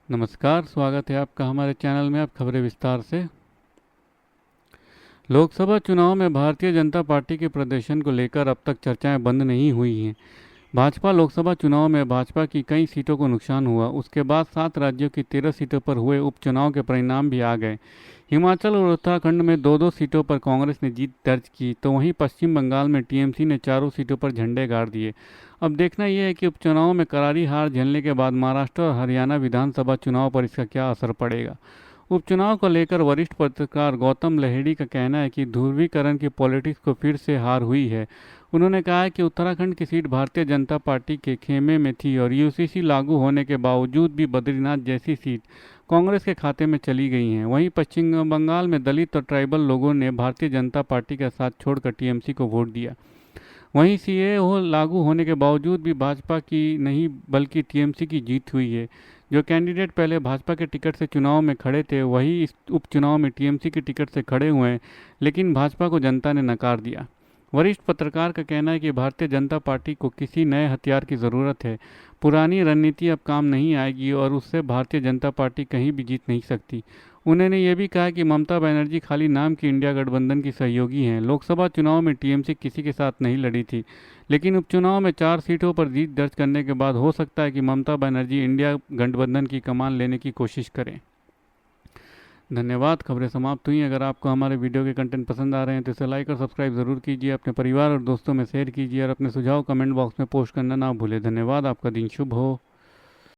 नमस्कार, स्वागत है आपका हमारे चैनल में। आप खबरें विस्तार से। लोकसभा चुनाव में भारतीय जनता पार्टी के प्रदर्शन को लेकर अब तक चर्चाएं बंद नहीं हुई हैं। भाजपा लोकसभा चुनाव में भाजपा की कई सीटों को नुकसान हुआ। उसके बाद 7 राज्यों की 13 सीटों पर हुए उपचुनाव के परिणाम भी आ गए। हिमाचल और उत्तराखंड में दो दो सीटों पर कांग्रेस ने जीत दर्ज की, तो वहीं पश्चिम बंगाल में टीएमसी ने चारों सीटों पर झंडे गाड़ दिए। अब देखना यह है कि उपचुनाव में करारी हार झेलने के बाद महाराष्ट्र और हरियाणा विधानसभा चुनाव पर इसका क्या असर पड़ेगा। उपचुनाव को लेकर वरिष्ठ पत्रकार गौतम लहेड़ी का कहना है कि ध्रुवीकरण की पॉलिटिक्स को फिर से हार हुई है। उन्होंने कहा है कि उत्तराखंड की सीट भारतीय जनता पार्टी के खेमे में थी और यूसीसी लागू होने के बावजूद भी बद्रीनाथ जैसी सीट कांग्रेस के खाते में चली गई हैं। वहीं पश्चिम बंगाल में दलित और ट्राइबल लोगों ने भारतीय जनता पार्टी का साथ छोड़कर टीएमसी को वोट दिया। वहीं सीएए लागू होने के बावजूद भी भाजपा की नहीं बल्कि टीएमसी की जीत हुई है। जो कैंडिडेट पहले भाजपा के टिकट से चुनाव में खड़े थे वही इस उपचुनाव में टीएमसी के टिकट से खड़े हुए हैं, लेकिन भाजपा को जनता ने नकार दिया। वरिष्ठ पत्रकार का कहना है कि भारतीय जनता पार्टी को किसी नए हथियार की ज़रूरत है। पुरानी रणनीति अब काम नहीं आएगी और उससे भारतीय जनता पार्टी कहीं भी जीत नहीं सकती। उन्होंने ये भी कहा कि ममता बनर्जी खाली नाम की इंडिया गठबंधन की सहयोगी हैं। लोकसभा चुनाव में टीएमसी किसी के साथ नहीं लड़ी थी, लेकिन उपचुनाव में 4 सीटों पर जीत दर्ज करने के बाद हो सकता है कि ममता बनर्जी इंडिया गठबंधन की कमान लेने की कोशिश करें। धन्यवाद। खबरें समाप्त हुई। अगर आपको हमारे वीडियो के कंटेंट पसंद आ रहे हैं तो इसे लाइक और सब्सक्राइब ज़रूर कीजिए। अपने परिवार और दोस्तों में शेयर कीजिए और अपने सुझाव कमेंट बॉक्स में पोस्ट करना ना भूलें। धन्यवाद। आपका दिन शुभ हो।